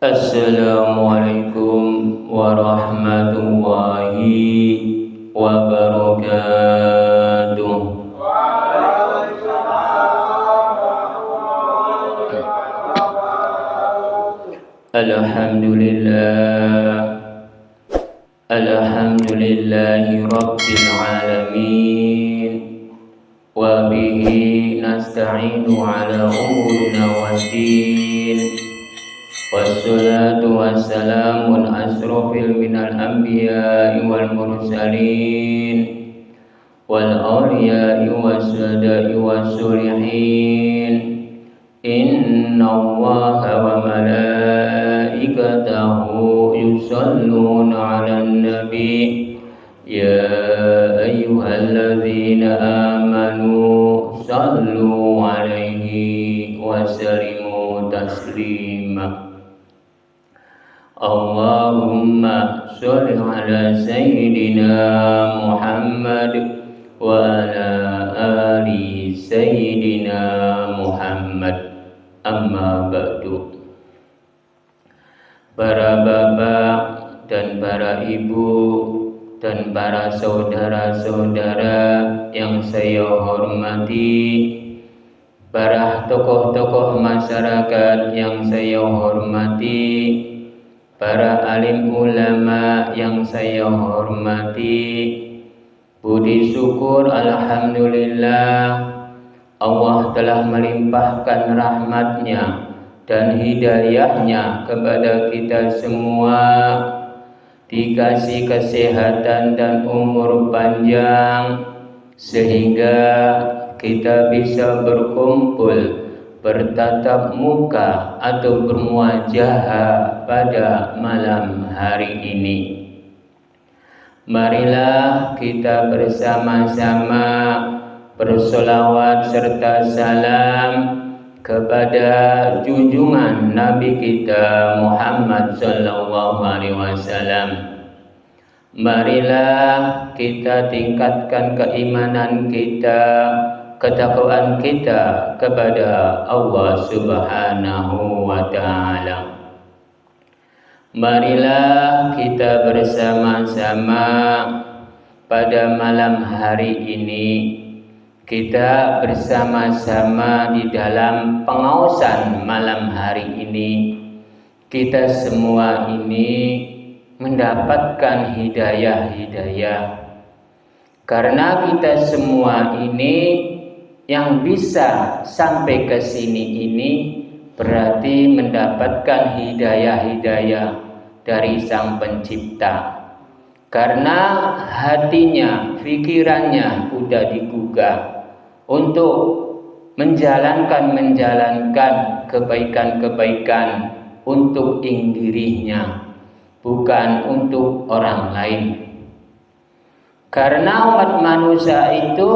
Assalamualaikum warahmatullahi wabarakatuh. Alhamdulillah, alhamdulillahi rabbil alamin, wa bihi nasta'inu ala umurina waddin. Wassalatu wassalamu asrofil minal anbiya'i wal mursalin wal awliya'i wassada'i wassolihin. Inna allaha wa malaikatahu yusalluna ala nabi ya ayyuhalladzina amanu sallu alaihi wasallimu taslima. Allahumma sholli ala sayyidina Muhammad wa ala ali sayyidina Muhammad. Amma ba'du. Para bapak dan para ibu dan para saudara-saudara yang saya hormati, para tokoh-tokoh masyarakat yang saya hormati, para alim ulama yang saya hormati, puji syukur alhamdulillah Allah telah melimpahkan rahmatnya dan hidayahnya kepada kita semua, dikasih kesehatan dan umur panjang sehingga kita bisa berkumpul, bertatap muka atau bermuajah pada malam hari ini. Marilah kita bersama-sama bersolawat serta salam kepada junjungan Nabi kita Muhammad sallallahu alaihi wasallam. Marilah kita tingkatkan keimanan kita, ketakwaan kita kepada Allah Subhanahu wa taala. Marilah kita bersama-sama pada malam hari ini, kita bersama-sama di dalam pengaosan malam hari ini, kita semua ini mendapatkan hidayah-hidayah. Karena kita semua ini yang bisa sampai ke sini ini berarti mendapatkan hidayah-hidayah dari Sang Pencipta. Karena hatinya, pikirannya sudah digugah untuk menjalankan kebaikan-kebaikan untuk dirinya, bukan untuk orang lain. Karena umat manusia itu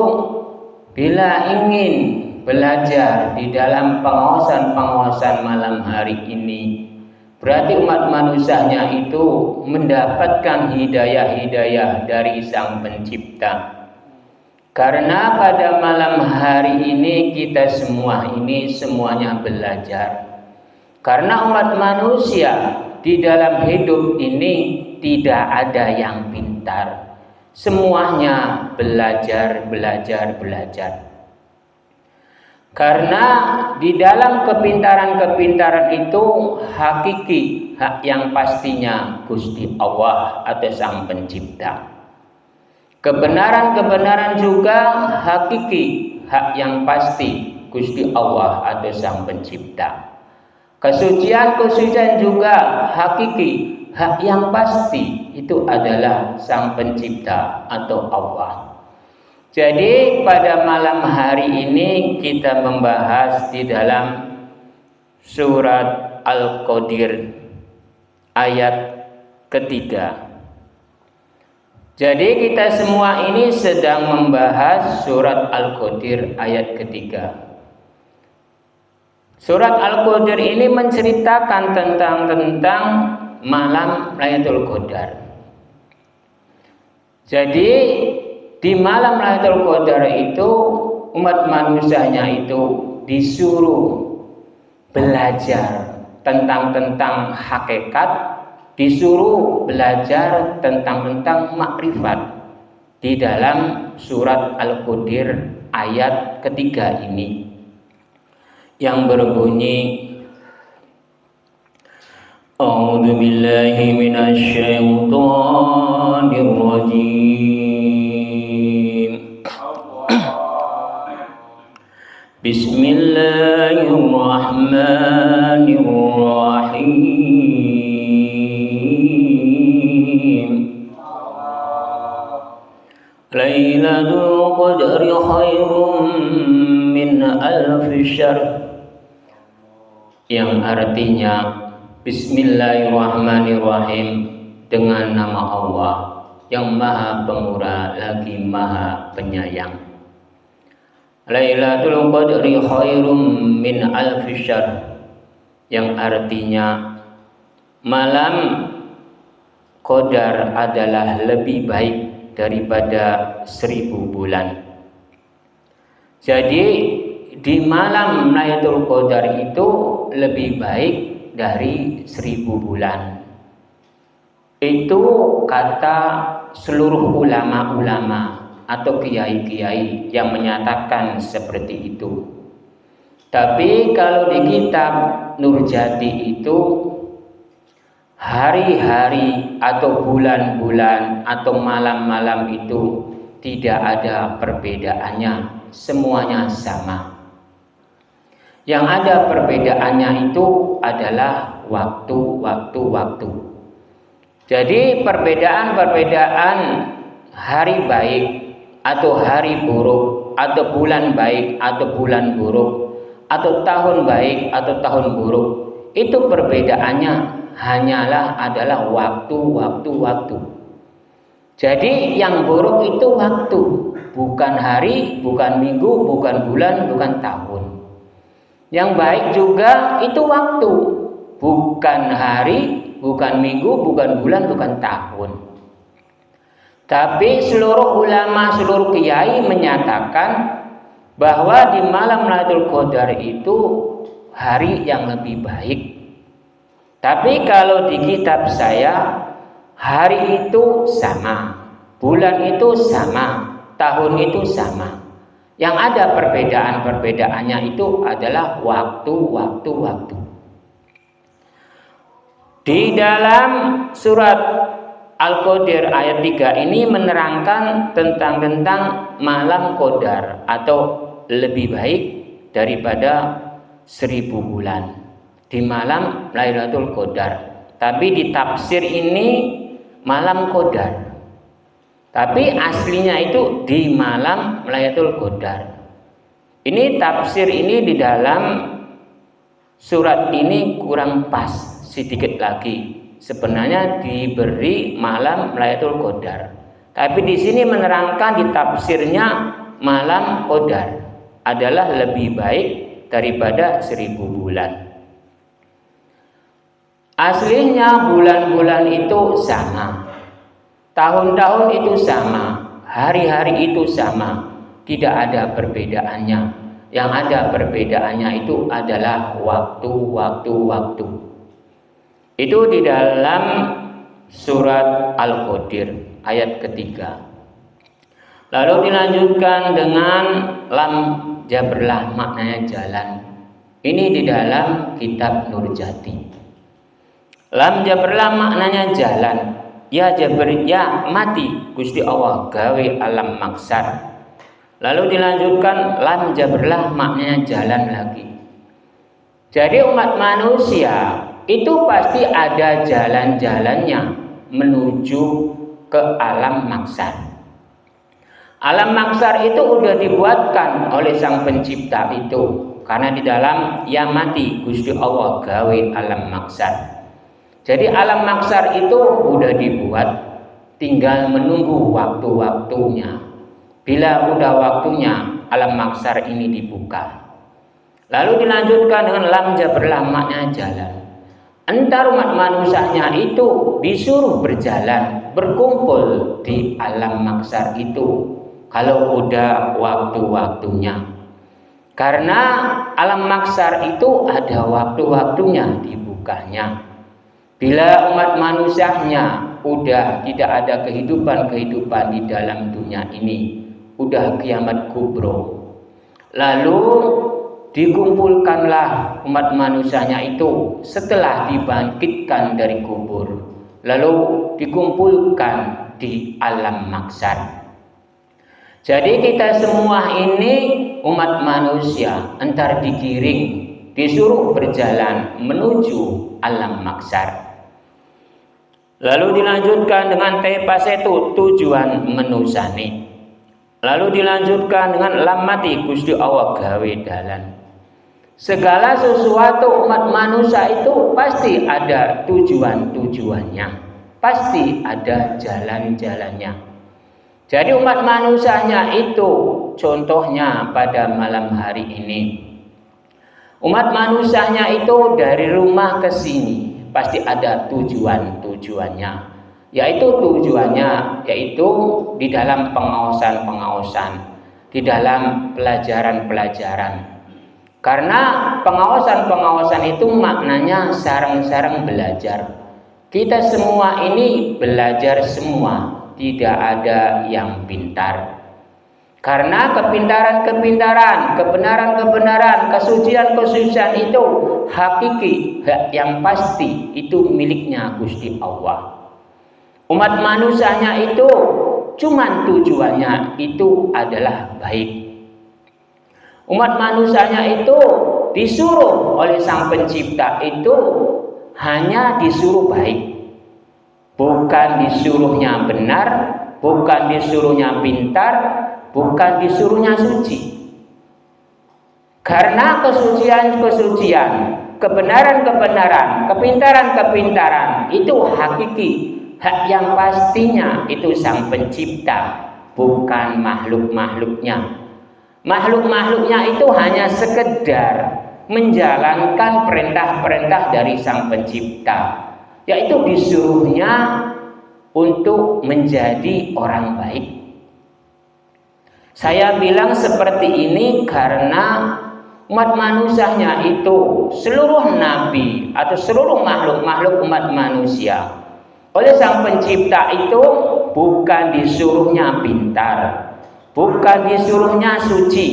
bila ingin belajar di dalam pengawasan malam hari ini, berarti umat manusianya itu mendapatkan hidayah-hidayah dari Sang Pencipta. Karena pada malam hari ini kita semua ini semuanya belajar. Karena umat manusia di dalam hidup ini tidak ada yang pintar. Semuanya belajar. Karena di dalam kepintaran itu hakiki, hak yang pastinya Gusti Allah atau Sang Pencipta. Kebenaran juga hakiki, hak yang pasti Gusti Allah atau Sang Pencipta. Kesucian juga hakiki, hak yang pasti itu adalah Sang Pencipta atau Allah. Jadi pada malam hari ini kita membahas di dalam surat Al-Qadir ayat ketiga. Jadi kita semua ini sedang membahas surat Al-Qadir ayat ketiga. Surat Al-Qadir ini menceritakan tentang malam Lailatul Qadar. Jadi di malam Lailatul Qadar itu umat manusianya itu disuruh belajar tentang hakikat, disuruh belajar tentang makrifat di dalam surat Al-Qadir ayat ketiga ini yang berbunyi A'udzu billahi minasy syaithanir rajim. Bismillahirrahmanirrahim. Lailatul qadri khairum min alfi syahr. Yang artinya Bismillahirrahmanirrahim, dengan nama Allah yang Maha Pemurah lagi Maha Penyayang. Lailatul Qadri khairum min alfi syahr, yang artinya malam Qadar adalah lebih baik daripada 1000 bulan. Jadi di malam Lailatul Qadar itu lebih baik dari 1000 bulan. Itu kata seluruh ulama-ulama atau kiai-kiai yang menyatakan seperti itu. Tapi kalau di kitab Nurjati itu hari-hari atau bulan-bulan atau malam-malam itu tidak ada perbedaannya, semuanya sama. Yang ada perbedaannya itu adalah waktu. Jadi perbedaan hari baik atau hari buruk, atau bulan baik atau bulan buruk, atau tahun baik atau tahun buruk, itu perbedaannya hanyalah adalah waktu. Jadi yang buruk itu waktu, bukan hari, bukan minggu, bukan bulan, bukan tahun. Yang baik juga itu waktu, bukan hari, bukan minggu, bukan bulan, bukan tahun. Tapi seluruh ulama, seluruh kiai menyatakan bahwa di malam Lailatul Qadar itu hari yang lebih baik. Tapi kalau di kitab saya, hari itu sama, bulan itu sama, tahun itu sama. Yang ada perbedaannya itu adalah waktu. Di dalam surat Al-Qadir ayat 3 ini menerangkan tentang malam Qadar atau lebih baik daripada 1000 bulan di malam Lailatul Qadar. Tapi di tafsir ini malam Qadar. Tapi aslinya itu di malam Lailatul Qadar. Ini tafsir ini di dalam surat ini kurang pas sedikit lagi. Sebenarnya diberi malam Lailatul Qadar. Tapi di sini menerangkan di tafsirnya malam Qadar adalah lebih baik daripada 1000 bulan. Aslinya bulan-bulan itu sama. Tahun-tahun itu sama, hari-hari itu sama, tidak ada perbedaannya. Yang ada perbedaannya itu adalah waktu. Itu di dalam surat Al-Qadir ayat ketiga. Lalu dilanjutkan dengan lam jaberlah, maknanya jalan. Ini di dalam kitab Nurjati. Lam jaberlah maknanya jalan. Ya Jaber, ya mati Gusti Allah gawe alam maksar. Lalu dilanjutkan lam jaberlah, maknanya jalan lagi. Jadi umat manusia itu pasti ada jalan-jalannya menuju ke alam maksar. Alam maksar itu udah dibuatkan oleh Sang Pencipta itu, karena di dalam ya mati Gusti Allah gawe alam maksar. Jadi alam maksar itu udah dibuat, tinggal menunggu waktu-waktunya. Bila udah waktunya, alam maksar ini dibuka. Lalu dilanjutkan dengan lam jaberlah, maknanya jalan. Entar umat manusianya itu disuruh berjalan, berkumpul di alam maksar itu kalau udah waktu-waktunya. Karena alam maksar itu ada waktu-waktunya dibuka. dukanya. Bila umat manusianya udah tidak ada kehidupan di dalam dunia ini, udah kiamat kubro, lalu dikumpulkanlah umat manusianya itu setelah dibangkitkan dari kubur, lalu dikumpulkan di alam mahsyar. Jadi kita semua ini umat manusia entar digiring, disuruh berjalan menuju alam mahsyar. Lalu dilanjutkan dengan tepasetu tujuan menusane. Lalu dilanjutkan dengan lamati Gusti Allah gawe dalan. Segala sesuatu umat manusia itu pasti ada tujuannya, pasti ada jalan-jalannya. Jadi umat manusianya itu contohnya pada malam hari ini. Umat manusianya itu dari rumah ke sini pasti ada tujuannya, yaitu di dalam pengawasan, di dalam pelajaran. Karena pengawasan itu maknanya sarang-sarang belajar. Kita semua ini belajar semua, tidak ada yang pintar. Karena kepintaran, kebenaran, kesucian itu hakiki, hak yang pasti itu miliknya Gusti Allah. Umat manusianya itu cuman tujuannya itu adalah baik. Umat manusianya itu disuruh oleh Sang Pencipta itu hanya disuruh baik. Bukan disuruhnya benar, bukan disuruhnya pintar, bukan disuruhnya suci. Karena kesucian, kebenaran, kepintaran itu hakiki, hak yang pastinya itu Sang Pencipta, bukan makhluk-makhluknya. Makhluk-makhluknya itu hanya sekedar menjalankan perintah-perintah dari Sang Pencipta, yaitu disuruhnya untuk menjadi orang baik. Saya bilang seperti ini karena umat manusianya itu seluruh nabi atau seluruh makhluk umat manusia oleh Sang Pencipta itu bukan disuruhnya pintar, bukan disuruhnya suci,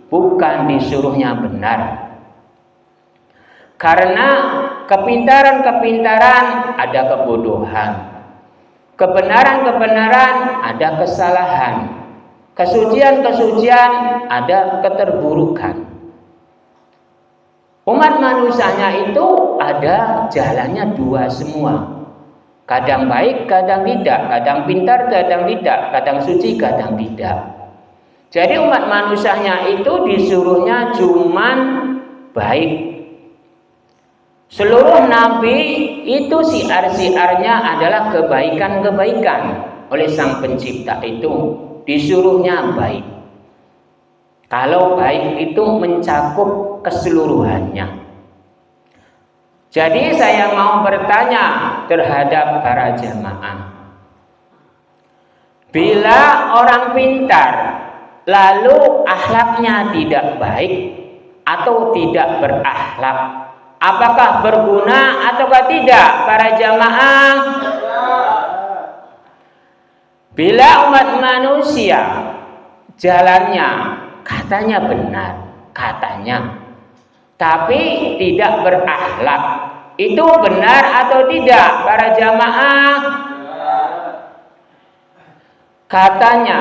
bukan disuruhnya benar. Karena kepintaran ada kebodohan, kebenaran ada kesalahan, kesucian ada keterburukan. Umat manusianya itu ada jalannya dua semua, kadang baik, kadang tidak, kadang pintar, kadang tidak, kadang suci, kadang tidak. Jadi umat manusianya itu disuruhnya cuman baik. Seluruh nabi itu siar-siarnya adalah kebaikan oleh Sang Pencipta itu disuruhnya baik. Kalau baik itu mencakup keseluruhannya. Jadi saya mau bertanya terhadap para jamaah. Bila orang pintar lalu akhlaknya tidak baik atau tidak berakhlak, apakah berguna ataukah tidak para jamaah? Bila umat manusia jalannya katanya benar, tapi tidak berakhlak, itu benar atau tidak para jamaah? Katanya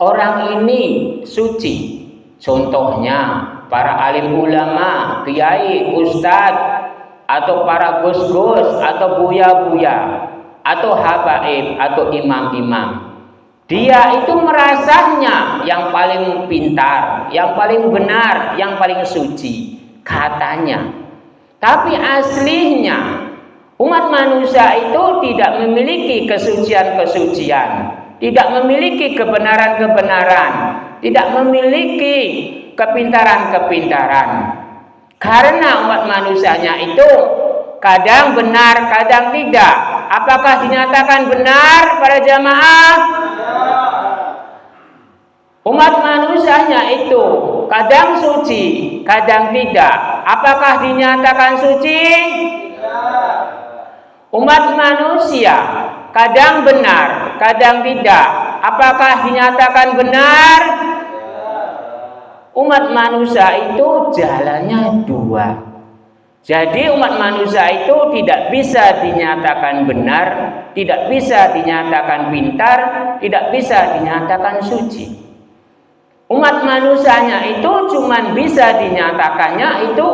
orang ini suci, contohnya para alim ulama, kiai, ustadz, atau para gus-gus, atau buya-buya, atau habaib, atau imam-imam. Dia itu merasanya yang paling pintar, yang paling benar, yang paling suci, katanya. Tapi aslinya umat manusia itu tidak memiliki kesucian, tidak memiliki kebenaran, tidak memiliki kepintaran. Karena umat manusianya itu kadang benar, kadang tidak. Apakah dinyatakan benar para jamaah? Umat manusianya itu kadang suci, kadang tidak. Apakah dinyatakan suci? Umat manusia kadang benar, kadang tidak. Apakah dinyatakan benar? Umat manusia itu jalannya dua. Jadi umat manusia itu tidak bisa dinyatakan benar, tidak bisa dinyatakan pintar, tidak bisa dinyatakan suci. Umat manusianya itu cuman bisa dinyatakannya itu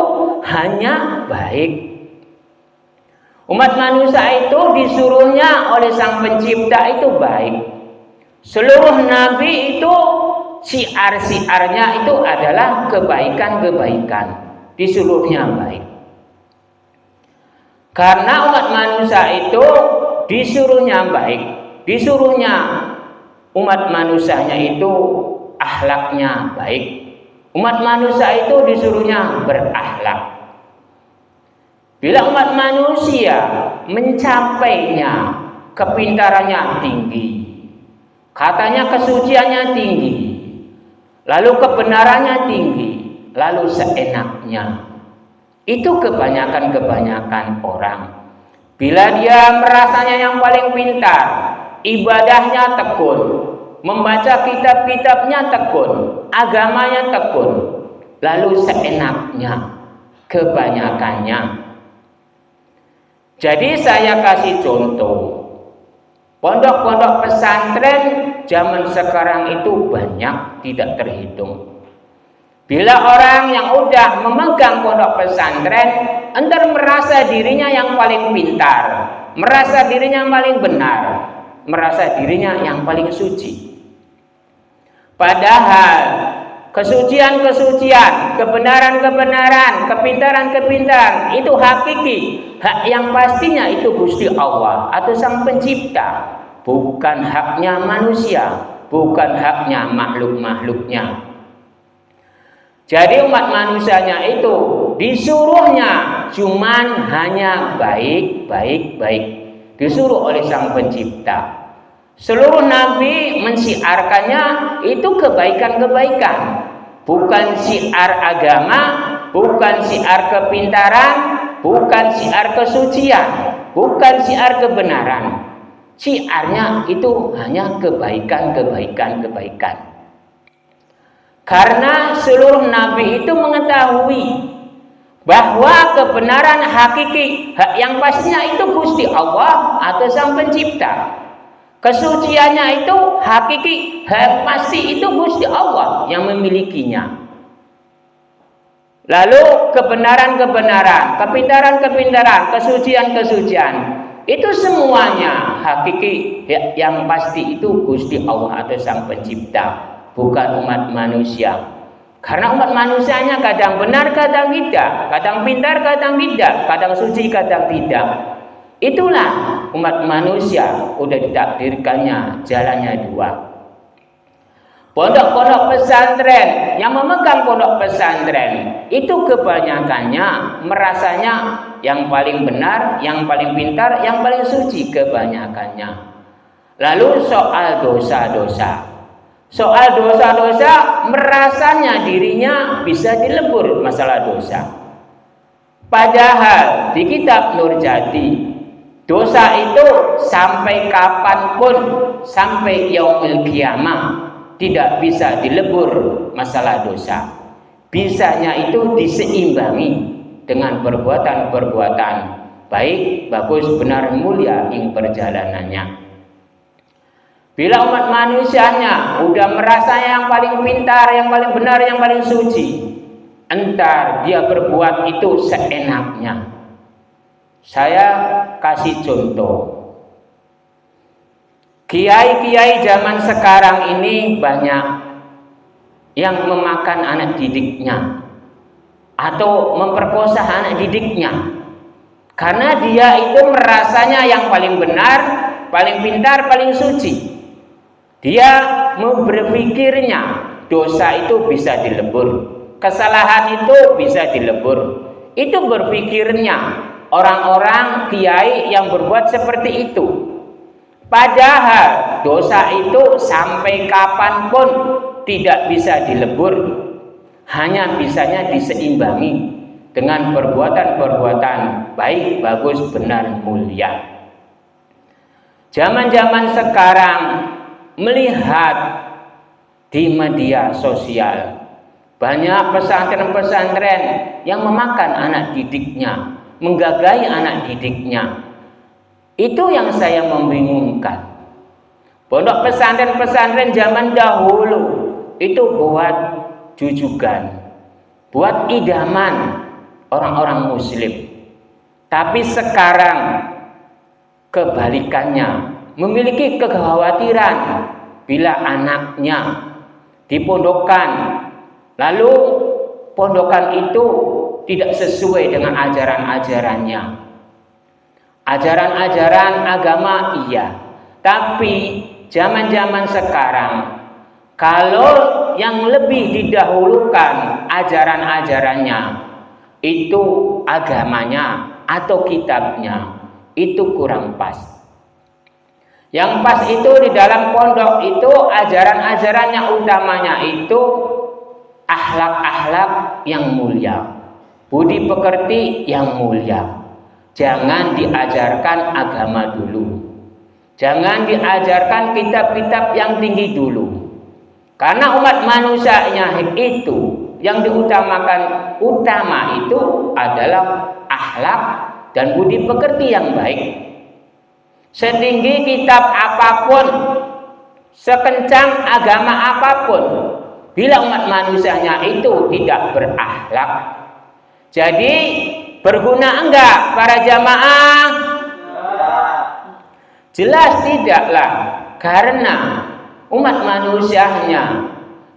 hanya baik. Umat manusia itu disuruhnya oleh Sang Pencipta itu baik. Seluruh nabi itu syiar-syiarnya itu adalah kebaikan-kebaikan. Disuruhnya baik. Karena umat manusia itu disuruhnya baik, disuruhnya umat manusianya itu akhlaknya baik. Umat manusia itu disuruhnya berakhlak. Bila umat manusia mencapainya kepintarannya tinggi, katanya kesuciannya tinggi, lalu kebenarannya tinggi, lalu seenaknya. Itu kebanyakan orang. Bila dia merasanya yang paling pintar, ibadahnya tekun, membaca kitab-kitabnya tekun, agamanya tekun, lalu seenaknya, kebanyakannya. Jadi saya kasih contoh, pondok-pondok pesantren zaman sekarang itu banyak, tidak terhitung. Bila orang yang udah memegang pondok pesantren, entar merasa dirinya yang paling pintar, merasa dirinya yang paling benar, merasa dirinya yang paling suci. Padahal kesucian-kesucian, kebenaran-kebenaran, kepintaran-kepintaran itu hakiki, hak yang pastinya itu Gusti Allah atau Sang Pencipta, bukan haknya manusia, bukan haknya makhluk-makhluknya. Jadi umat manusianya itu disuruhnya cuman hanya baik. Disuruh oleh Sang Pencipta. Seluruh nabi mensiarkannya itu kebaikan-kebaikan. Bukan siar agama, bukan siar kepintaran, bukan siar kesucian, bukan siar kebenaran. Siarnya itu hanya kebaikan. Karena seluruh nabi itu mengetahui bahwa kebenaran hakiki, hak yang pastinya itu Gusti Allah atau Sang Pencipta. Kesuciannya itu hakiki, hak pasti itu Gusti Allah yang memilikinya. Lalu kebenaran-kebenaran, kepintaran-kepintaran, kesucian-kesucian, itu semuanya hakiki, hak yang pasti itu Gusti Allah atau Sang Pencipta. Bukan umat manusia. Karena umat manusianya kadang benar, kadang tidak, kadang pintar, kadang tidak, kadang suci, kadang tidak. Itulah umat manusia, udah ditakdirkannya jalannya dua. Pondok-pondok pesantren yang memegang pondok pesantren itu kebanyakannya merasanya yang paling benar, yang paling pintar, yang paling suci kebanyakannya. Lalu soal dosa-dosa. Soal dosa-dosa merasanya dirinya bisa dilebur masalah dosa. Padahal di kitab Nurjati, dosa itu sampai kapanpun, sampai yaumil qiyamah tidak bisa dilebur masalah dosa. Bisanya itu diseimbangi dengan perbuatan-perbuatan baik, bagus, benar, mulia ing perjalanannya. Bila umat manusianya udah merasa yang paling pintar, yang paling benar, yang paling suci, entar dia berbuat itu seenaknya. Saya kasih contoh. Kiai-kiai zaman sekarang ini banyak yang memakan anak didiknya atau memperkosa anak didiknya. Karena dia itu merasanya yang paling benar, paling pintar, paling suci. Dia berpikirnya dosa itu bisa dilebur, kesalahan itu bisa dilebur. Itu berpikirnya orang-orang kiai yang berbuat seperti itu. Padahal dosa itu sampai kapanpun tidak bisa dilebur, hanya bisanya diseimbangi dengan perbuatan-perbuatan baik, bagus, benar, mulia. Zaman-zaman sekarang melihat di media sosial banyak pesantren-pesantren yang memakan anak didiknya, menggagai anak didiknya. Itu yang saya membingungkan. Pondok pesantren-pesantren zaman dahulu itu buat jujugan, buat idaman orang-orang muslim. Tapi sekarang kebalikannya, memiliki kekhawatiran bila anaknya dipondokkan, lalu pondokan itu tidak sesuai dengan ajaran-ajarannya. Ajaran-ajaran agama iya, tapi zaman-zaman sekarang kalau yang lebih didahulukan ajaran-ajarannya itu agamanya atau kitabnya, itu kurang pas. Yang pas itu di dalam pondok itu ajaran-ajarannya utamanya itu akhlak-akhlak yang mulia, budi pekerti yang mulia. Jangan diajarkan agama dulu. Jangan diajarkan kitab-kitab yang tinggi dulu. Karena umat manusianya itu yang diutamakan utama itu adalah akhlak dan budi pekerti yang baik. Setinggi kitab apapun, sekencang agama apapun, bila umat manusianya itu tidak berakhlak, jadi berguna enggak para jamaah? Jelas tidaklah, karena umat manusianya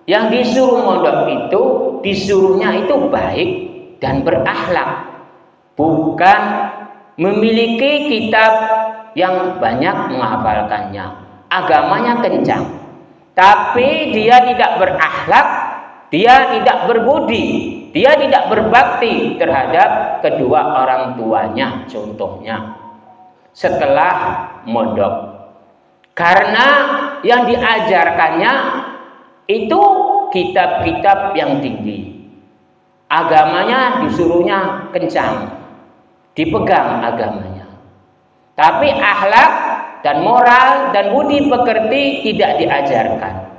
yang disuruh mondok itu disuruhnya itu baik dan berakhlak, bukan memiliki kitab yang banyak menghafalkannya, agamanya kencang, tapi dia tidak berakhlak, dia tidak berbudi, dia tidak berbakti terhadap kedua orang tuanya, contohnya setelah mondok. Karena yang diajarkannya itu kitab-kitab yang tinggi, agamanya disuruhnya kencang, dipegang agamanya. Tapi akhlak dan moral dan budi pekerti tidak diajarkan.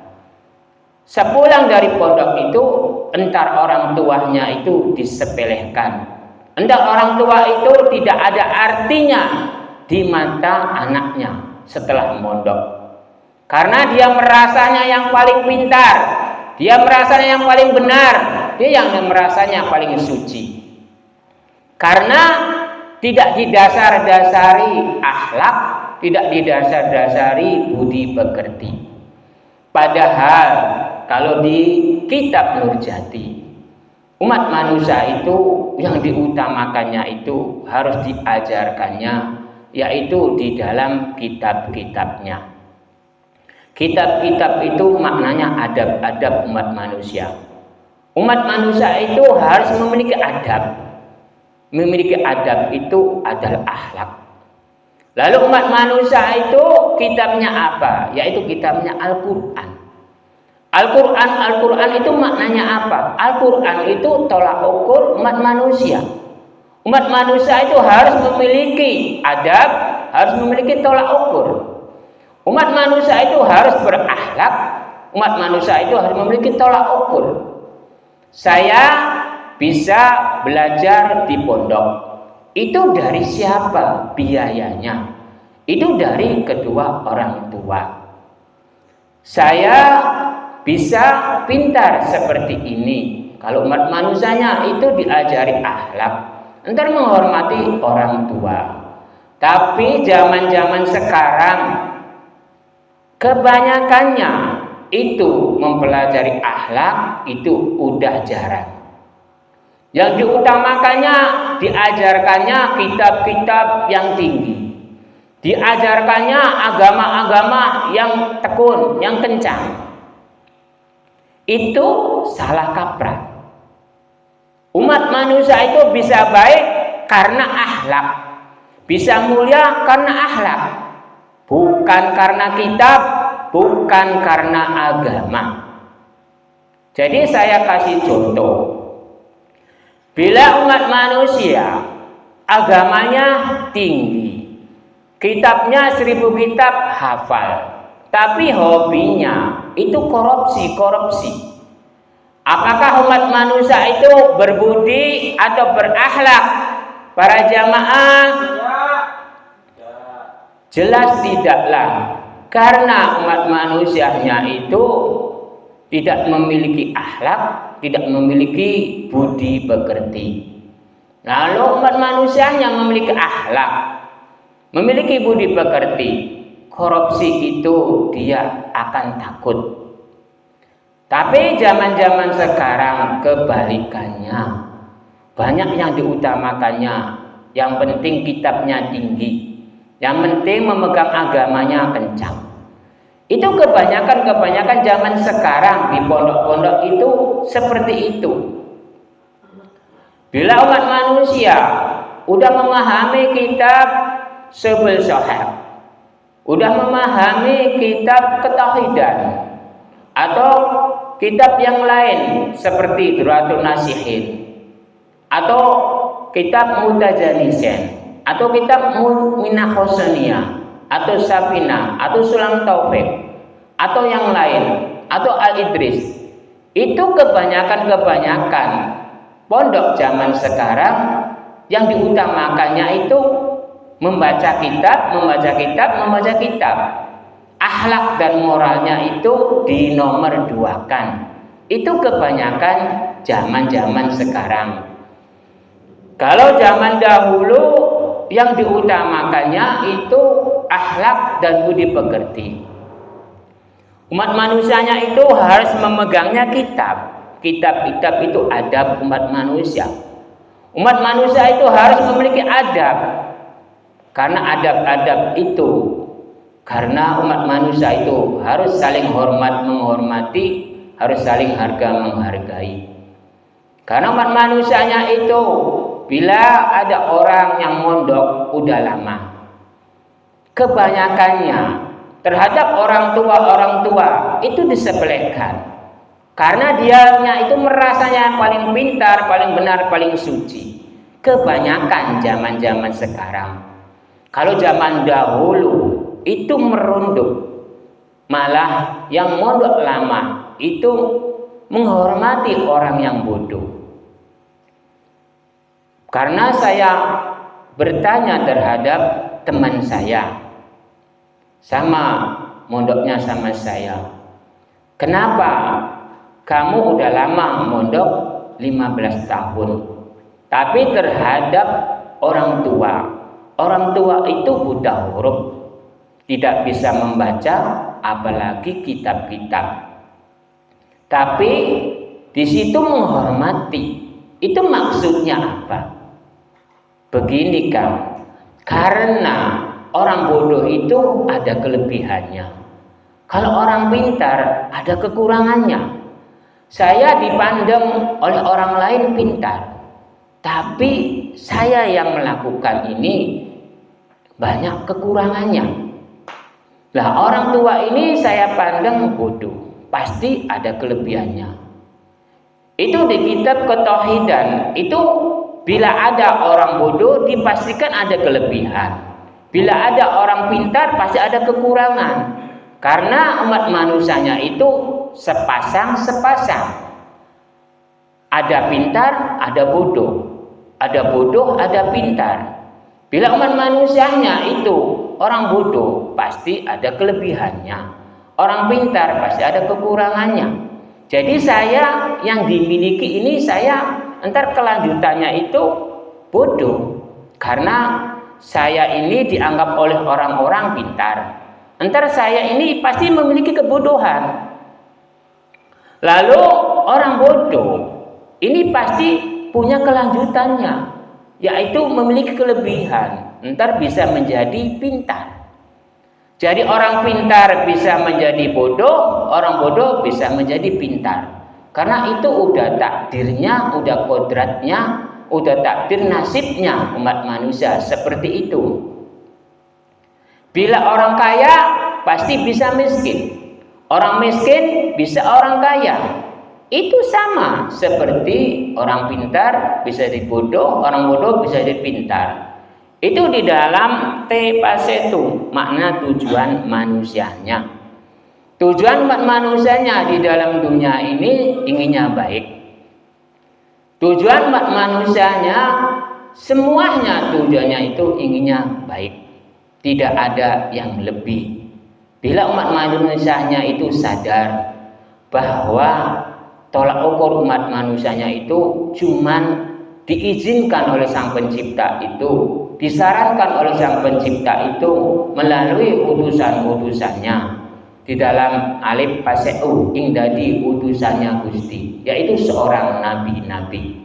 Sepulang dari pondok itu, entar orang tuanya itu disepelekan. Entar orang tua itu tidak ada artinya di mata anaknya setelah mondok. Karena dia merasanya yang paling pintar, dia merasanya yang paling benar, dia yang merasanya paling suci. Karena tidak didasar-dasari akhlak, tidak didasar-dasari budi pekerti. Padahal kalau di kitab Nurjati, umat manusia itu yang diutamakannya itu harus diajarkannya, yaitu di dalam kitab-kitabnya. Kitab-kitab itu maknanya adab-adab umat manusia. Umat manusia itu harus memiliki adab. Memiliki adab itu adalah akhlak. Lalu umat manusia itu kitabnya apa? Yaitu kitabnya Al-Quran. Al-Quran itu maknanya apa? Al-Quran itu tolak ukur umat manusia. Umat manusia itu harus memiliki adab, harus memiliki tolak ukur. Umat manusia itu harus berakhlak. Umat manusia itu harus memiliki tolak ukur. Saya bisa belajar di pondok. Itu dari siapa biayanya? Itu dari kedua orang tua. Saya bisa pintar seperti ini kalau umat manusianya itu diajari akhlak, entar menghormati orang tua. Tapi zaman-zaman sekarang kebanyakannya itu mempelajari akhlak itu udah jarang. Yang diutamakannya, diajarkannya kitab-kitab yang tinggi. Diajarkannya agama-agama yang tekun, yang kencang. Itu salah kaprah. Umat manusia itu bisa baik karena akhlak. Bisa mulia karena akhlak. Bukan karena kitab, bukan karena agama. Jadi saya kasih contoh. Bila umat manusia agamanya tinggi, kitabnya 1000 kitab hafal, tapi hobinya itu korupsi. Apakah umat manusia itu berbudi atau berakhlak? Para jamaah, jelas tidaklah, karena umat manusianya itu tidak memiliki akhlak, tidak memiliki budi pekerti. Lalu umat manusianya memiliki akhlak, memiliki budi pekerti, korupsi itu dia akan takut. Tapi zaman-zaman sekarang kebalikannya, banyak yang diutamakannya. Yang penting kitabnya tinggi, yang penting memegang agamanya kencang. Itu kebanyakan zaman sekarang di pondok-pondok itu seperti itu. Bila umat manusia udah memahami kitab Subul Sahih, udah memahami kitab ketauhidan atau kitab yang lain seperti Duratul Nasihin atau kitab Mutajalisin atau kitab Minah Husniyah atau Safina atau Sulam Taufik atau yang lain atau Al-Idris, itu kebanyakan pondok zaman sekarang yang diutamakannya itu membaca kitab. Akhlak dan moralnya itu dinomor duakan. Itu kebanyakan zaman sekarang. Kalau zaman dahulu yang diutamakannya itu akhlak dan budi pekerti. Umat manusianya itu harus memegangnya kitab. Kitab itu adab umat manusia. Umat manusia itu harus memiliki adab. Karena adab-adab itu, karena umat manusia itu harus saling hormat menghormati, harus saling harga menghargai. Karena umat manusianya itu, bila ada orang yang mondok udah lama, kebanyakannya terhadap orang tua itu disepelekan. Karena dianya itu merasanya paling pintar, paling benar, paling suci. Kebanyakan zaman sekarang. Kalau zaman dahulu itu merunduk, malah yang mondok lama itu menghormati orang yang bodoh. Karena saya bertanya terhadap teman saya, sama mondoknya sama saya, kenapa kamu udah lama mondok 15 tahun, tapi terhadap orang tua itu buta huruf, tidak bisa membaca apalagi kitab-kitab. Tapi di situ menghormati, itu maksudnya apa? Begini kan, karena orang bodoh itu ada kelebihannya. Kalau orang pintar ada kekurangannya. Saya dipandang oleh orang lain pintar, tapi saya yang melakukan ini banyak kekurangannya. Lah orang tua ini saya pandang bodoh, pasti ada kelebihannya. Itu di kitab ketauhidan itu, bila ada orang bodoh dipastikan ada kelebihan. Bila ada orang pintar pasti ada kekurangan. Karena umat manusianya itu sepasang. Ada pintar, ada bodoh. Ada bodoh, ada pintar. Bila umat manusianya itu orang bodoh, pasti ada kelebihannya. Orang pintar pasti ada kekurangannya. Jadi saya yang dimiliki ini, saya entar kelanjutannya itu bodoh. Karena saya ini dianggap oleh orang-orang pintar. Entar saya ini pasti memiliki kebodohan. Lalu orang bodoh ini pasti punya kelanjutannya, yaitu memiliki kelebihan. Entar bisa menjadi pintar. Jadi orang pintar bisa menjadi bodoh, orang bodoh bisa menjadi pintar. Karena itu udah takdirnya, udah kodratnya, udah takdir nasibnya umat manusia seperti itu. Bila orang kaya pasti bisa miskin, orang miskin bisa orang kaya. Itu sama seperti orang pintar bisa jadi bodoh, orang bodoh bisa jadi pintar. Itu di dalam te pasetu, makna tujuan manusianya. Tujuan manusianya di dalam dunia ini inginnya baik. Tujuan manusianya semuanya tujuannya itu inginnya baik. Tidak ada yang lebih. Bila umat manusianya itu sadar bahwa tolak ukur umat manusianya itu cuman diizinkan oleh Sang Pencipta itu, disarankan oleh Sang Pencipta itu melalui utusan-utusannya di dalam alif paseu ing dadi utusannya Gusti, yaitu seorang nabi-nabi.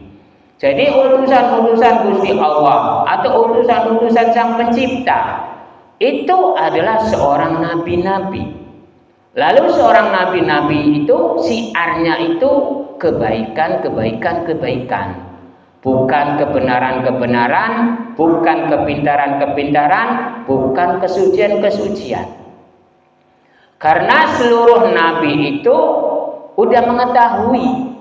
Jadi utusan-utusan Gusti Allah atau utusan-utusan Sang Pencipta itu adalah seorang nabi-nabi. Lalu seorang nabi-nabi itu siarnya itu kebaikan, bukan kebenaran-kebenaran, bukan kepintaran-kepintaran, bukan kesucian-kesucian. Karena seluruh nabi itu udah mengetahui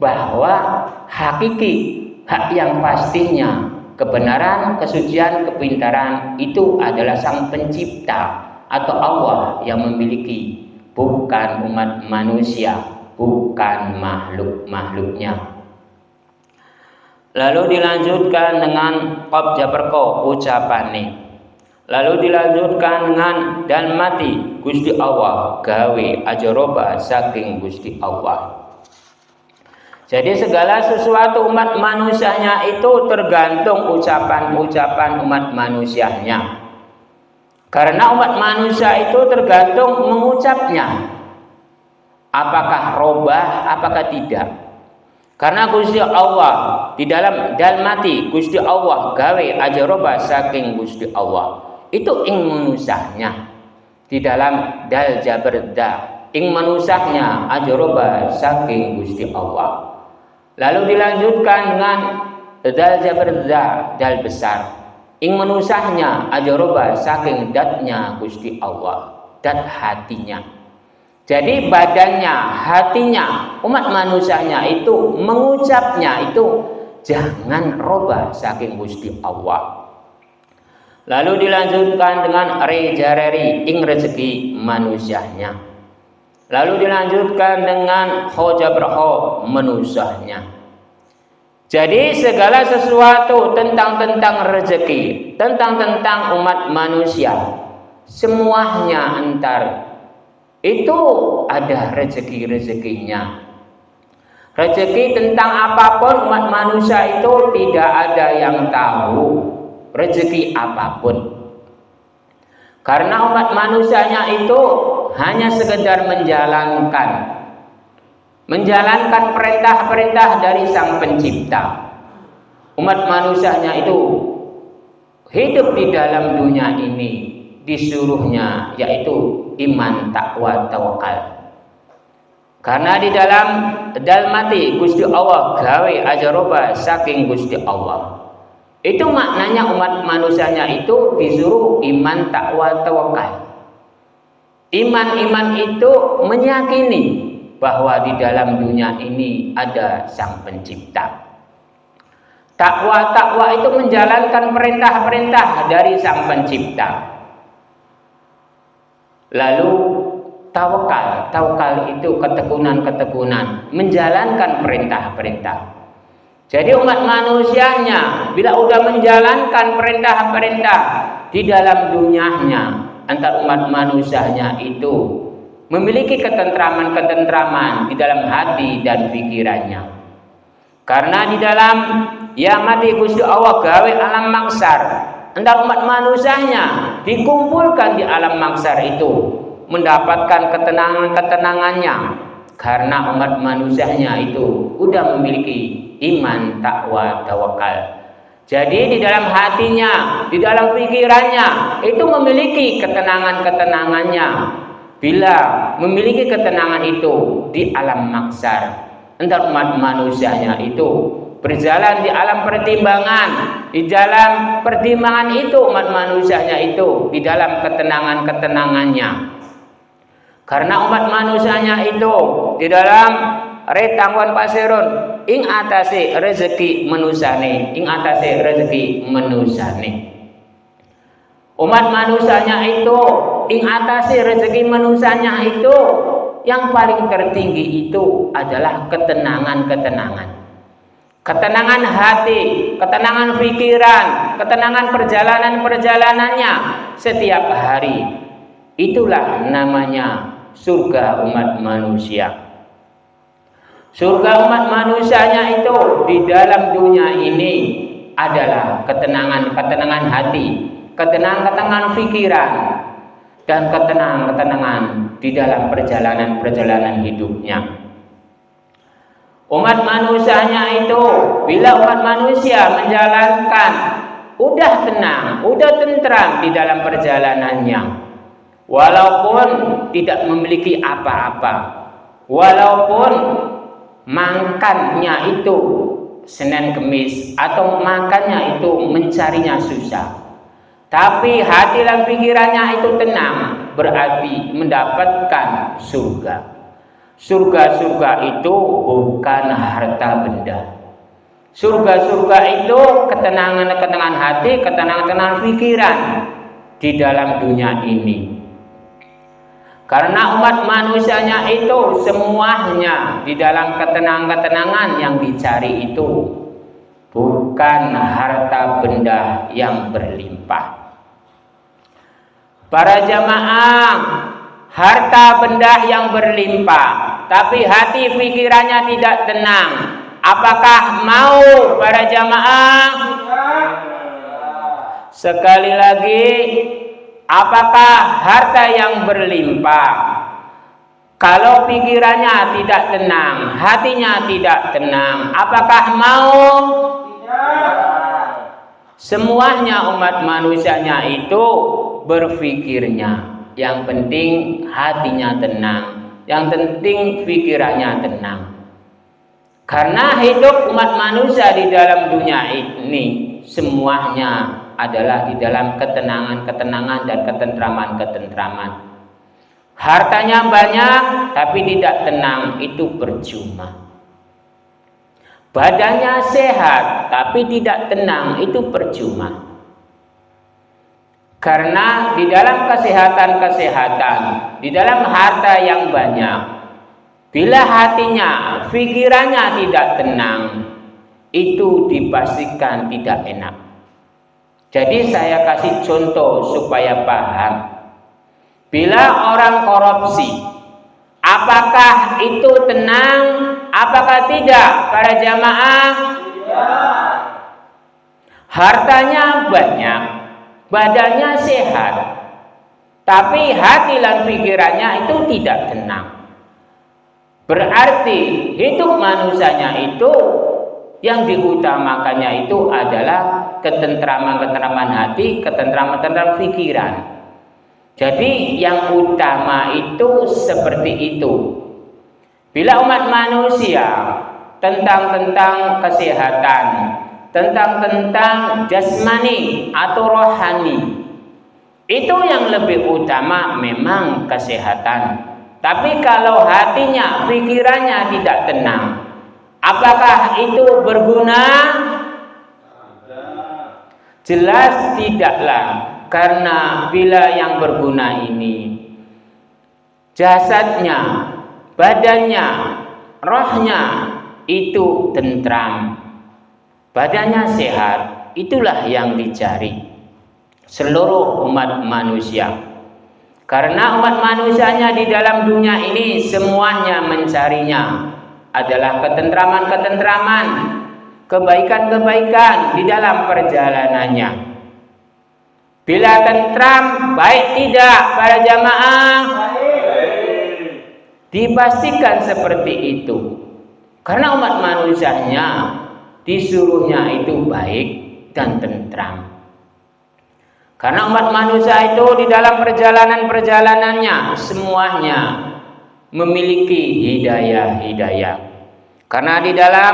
bahwa hakiki, hak yang pastinya, kebenaran, kesucian, kepintaran itu adalah Sang Pencipta atau Allah yang memiliki, bukan umat manusia, bukan makhluk-makhluknya. Lalu dilanjutkan dengan qab japerko ucapane. Lalu dilanjutkan dengan dan mati Gusti Allah gawe ajaroba saking Gusti Allah. Jadi segala sesuatu umat manusianya itu tergantung ucapan-ucapan umat manusianya. Karena umat manusia itu tergantung mengucapnya. Apakah robah, apakah tidak. Karena Gusti Allah di dalam dalmati Gusti Allah gawe ajaroba saking Gusti Allah. Itu ing manusahnya di dalam dal jaberda ing manusahnya ajaroba saking Gusti Allah. Lalu dilanjutkan dengan dal jaberda dal besar ing manusahnya ajaroba saking datnya Gusti Allah, dat hatinya. Jadi badannya, hatinya, umat manusianya itu mengucapnya itu jangan robah saking Gusti Allah. Lalu dilanjutkan dengan rejareri ing rezeki manusianya. Lalu dilanjutkan dengan khojabrho manusianya. Jadi segala sesuatu tentang rezeki, tentang umat manusia, semuanya antar itu ada rezeki-rezekinya. Rezeki tentang apapun umat manusia itu tidak ada yang tahu rezeki apapun. Karena umat manusianya itu hanya sekedar menjalankan perintah-perintah dari Sang Pencipta. Umat manusianya itu hidup di dalam dunia ini disuruhnya yaitu iman, takwa, tawakal. Karena di dalam dalmati Gusti Allah gawe ajaroba saking Gusti Allah. Itu maknanya umat manusianya itu disuruh iman, takwa, tawakal. Iman itu meyakini bahwa di dalam dunia ini ada Sang Pencipta. Takwa itu menjalankan perintah-perintah dari Sang Pencipta. Lalu tawakal itu ketekunan, menjalankan perintah-perintah. Jadi umat manusianya bila udah menjalankan perintah-perintah di dalam dunianya, antar umat manusianya itu memiliki ketentraman di dalam hati dan pikirannya. Karena di dalam mati Gusti Allah gawe alam maksar, antar umat manusianya dikumpulkan di alam maksar itu mendapatkan ketenangannya karena umat manusianya itu udah memiliki iman, takwa, tawakal. Jadi di dalam hatinya, di dalam pikirannya itu memiliki ketenangannya. Bila memiliki ketenangan itu di alam maksar, entar umat manusianya itu berjalan di alam pertimbangan. Di dalam pertimbangan itu umat manusianya itu di dalam ketenangannya. Karena umat manusianya itu di dalam retangwan pasirun ing atase rezeki menusane, Umat manusianya itu ing atasi rezeki manusianya itu yang paling tertinggi itu adalah ketenangan-ketenangan. Ketenangan hati, ketenangan pikiran, ketenangan perjalanan-perjalanannya setiap hari. Itulah namanya surga umat manusia. Surga umat manusianya itu di dalam dunia ini adalah ketenangan-ketenangan hati, ketenangan-ketenangan pikiran, dan ketenangan-ketenangan di dalam perjalanan-perjalanan hidupnya. Umat manusianya itu bila umat manusia menjalankan udah tenang, udah tentram di dalam perjalanannya, walaupun tidak memiliki apa-apa, walaupun makannya itu Senin Kemis atau makannya itu mencarinya susah, tapi hati dan pikirannya itu tenang, berarti mendapatkan surga. Surga-surga itu bukan harta benda. Surga-surga itu ketenangan-ketenangan hati, ketenangan-ketenangan pikiran di dalam dunia ini. Karena umat manusianya itu semuanya di dalam ketenangan-ketenangan yang dicari itu bukan harta benda yang berlimpah. Para jamaah, harta benda yang berlimpah, tapi hati pikirannya tidak tenang. Apakah mau para jamaah? Sekali lagi, apakah harta yang berlimpah? Kalau pikirannya tidak tenang, hatinya tidak tenang, apakah mau? Semuanya umat manusianya itu berpikirnya. Yang penting hatinya tenang, yang penting pikirannya tenang. Karena hidup umat manusia di dalam dunia ini semuanya adalah di dalam ketenangan-ketenangan dan ketentraman-ketentraman. Hartanya banyak tapi tidak tenang, itu percuma. Badannya sehat tapi tidak tenang, itu percuma. Karena di dalam kesehatan, di dalam harta yang banyak, bila hatinya, pikirannya tidak tenang, itu dipastikan tidak enak. Jadi saya kasih contoh supaya paham. Bila orang korupsi, apakah itu tenang? Apakah tidak para jamaah? Hartanya banyak, badannya sehat, tapi hati dan pikirannya itu tidak tenang. Berarti hidup manusianya itu yang diutamakannya itu adalah ketentraman-ketentraman hati, ketentraman-ketentraman pikiran. Jadi yang utama itu seperti itu. Bila umat manusia tentang kesehatan, tentang jasmani atau rohani, itu yang lebih utama memang kesehatan. Tapi kalau hatinya, pikirannya tidak tenang, apakah itu berguna? Jelas tidaklah, karena bila yang berguna ini jasadnya, badannya, rohnya itu tentram, badannya sehat, itulah yang dicari seluruh umat manusia. Karena umat manusianya di dalam dunia ini semuanya mencarinya adalah ketentraman-ketentraman, kebaikan-kebaikan di dalam perjalanannya. Bila tentram, baik tidak para jamaah? Dipastikan seperti itu. Karena umat manusianya disuruhnya itu baik dan tentram. Karena umat manusia itu di dalam perjalanan-perjalanannya semuanya memiliki hidayah-hidayah. Karena di dalam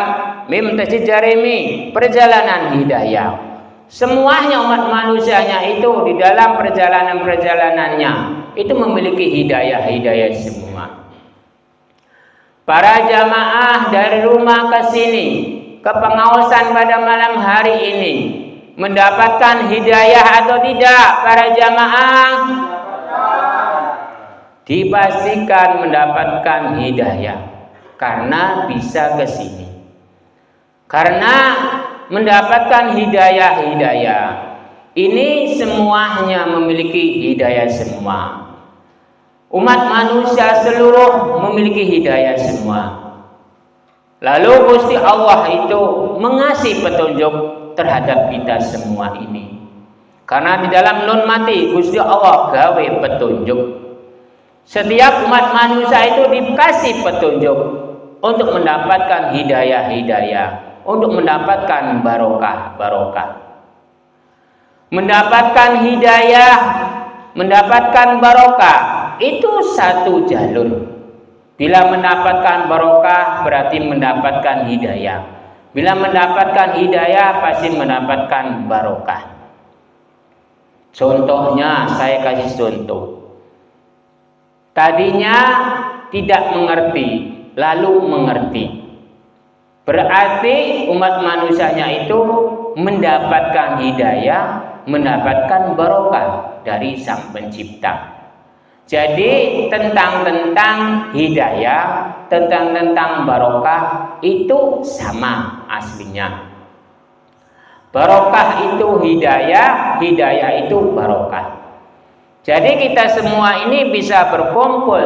Mim Tasjid Jarimi, perjalanan hidayah, semuanya umat manusianya itu di dalam perjalanan-perjalanannya itu memiliki hidayah-hidayah semua. Para jamaah dari rumah ke sini, ke pengawasan pada malam hari ini, mendapatkan hidayah atau tidak para jamaah? Dipastikan mendapatkan hidayah karena bisa ke sini. Karena mendapatkan hidayah ini semuanya memiliki hidayah semua. Umat manusia seluruh memiliki hidayah semua. Lalu Gusti Allah itu mengasih petunjuk terhadap kita semua ini. Karena di dalam nun mati Gusti Allah gawe petunjuk. Setiap umat manusia itu dikasih petunjuk untuk mendapatkan hidayah, untuk mendapatkan barokah. Mendapatkan hidayah, mendapatkan barokah itu satu jalur. Bila mendapatkan barokah berarti mendapatkan hidayah. Bila mendapatkan hidayah pasti mendapatkan barokah. Contohnya saya kasih contoh. Tadinya tidak mengerti, lalu mengerti. Berarti umat manusianya itu mendapatkan hidayah, mendapatkan barokah dari Sang Pencipta. Jadi tentang hidayah, tentang barokah itu sama aslinya. Barokah itu hidayah, hidayah itu barokah. Jadi kita semua ini bisa berkumpul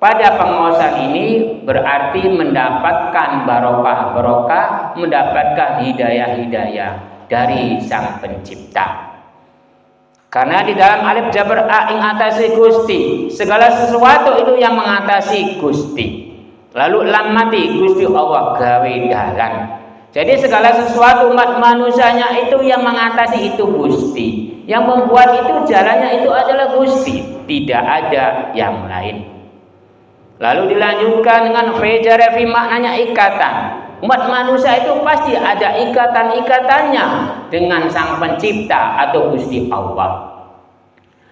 pada pengawasan ini berarti mendapatkan barokah, mendapatkan hidayah dari Sang Pencipta. Karena di dalam alif jabar a ing atasi Gusti, segala sesuatu itu yang mengatasi Gusti. Lalu lam mati Gusti Allah gawe dalan. Jadi segala sesuatu umat manusianya itu yang mengatasi itu Gusti. Yang membuat itu jalannya itu adalah Gusti, tidak ada yang lain. Lalu dilanjutkan dengan fejarefi maknanya ikatan. Umat manusia itu pasti ada ikatan-ikatannya dengan Sang Pencipta atau Gusti Allah.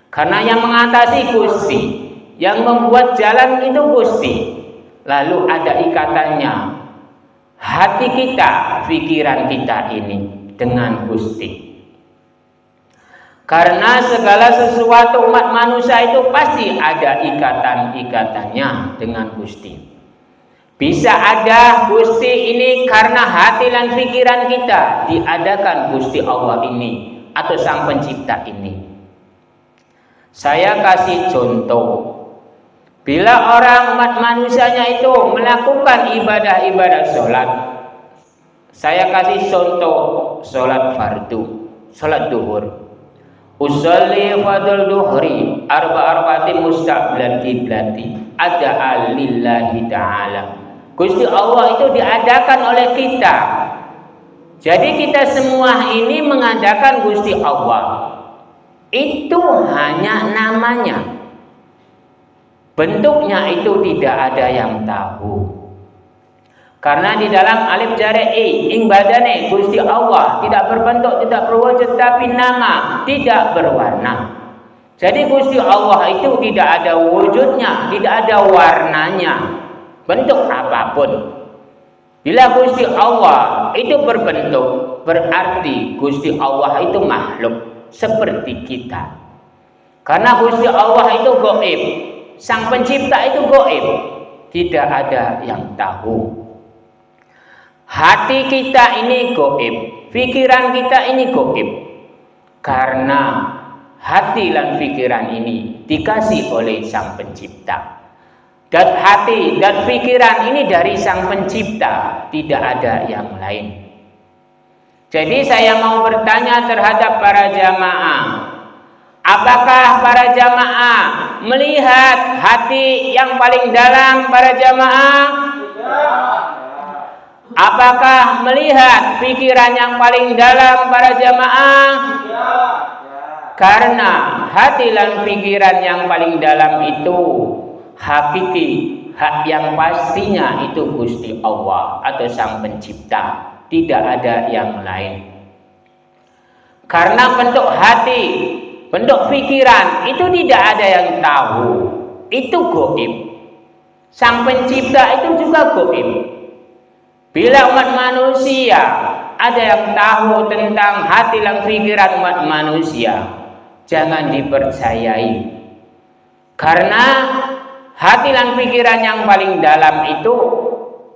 Karena yang mengatasi Gusti, yang membuat jalan itu Gusti. Lalu ada ikatannya hati kita, pikiran kita ini dengan Gusti. Karena segala sesuatu umat manusia itu pasti ada ikatan-ikatannya dengan Gusti. Bisa ada Gusti ini karena hati dan pikiran kita diadakan Gusti Allah ini atau Sang Pencipta ini. Saya kasih contoh. Bila orang umat manusianya itu melakukan ibadah-ibadah sholat. Saya kasih contoh sholat fardu, sholat duhur. Usolli fadl duhri arba'arbatin mustaqbilan qiblati ada lillahi ta'ala. Gusti Allah itu diadakan oleh kita. Jadi kita semua ini mengadakan Gusti Allah. Itu hanya namanya. Bentuknya itu tidak ada yang tahu. Karena di dalam alif jari ing badane Gusti Allah tidak berbentuk, tidak berwujud, tapi nama, tidak berwarna. Jadi Gusti Allah itu tidak ada wujudnya, tidak ada warnanya, bentuk apapun. Bila Gusti Allah itu berbentuk, berarti Gusti Allah itu makhluk seperti kita. Karena Gusti Allah itu gaib, Sang Pencipta itu gaib, tidak ada yang tahu. Hati kita ini gaib, pikiran kita ini gaib. Karena hati dan pikiran ini dikasih oleh Sang Pencipta. Dan hati dan pikiran ini dari Sang Pencipta, tidak ada yang lain. Jadi saya mau bertanya terhadap para jamaah. Apakah para jamaah melihat hati yang paling dalam para jamaah? Apakah melihat pikiran yang paling dalam para jamaah? Karena hati dan pikiran yang paling dalam itu hakiki, hak yang pastinya itu Gusti Allah atau Sang Pencipta, tidak ada yang lain. Karena bentuk hati, bentuk pikiran itu tidak ada yang tahu, itu gaib. Sang Pencipta itu juga gaib. Bila umat manusia ada yang tahu tentang hati dan pikiran umat manusia, jangan dipercayai. Karena hati dan pikiran yang paling dalam itu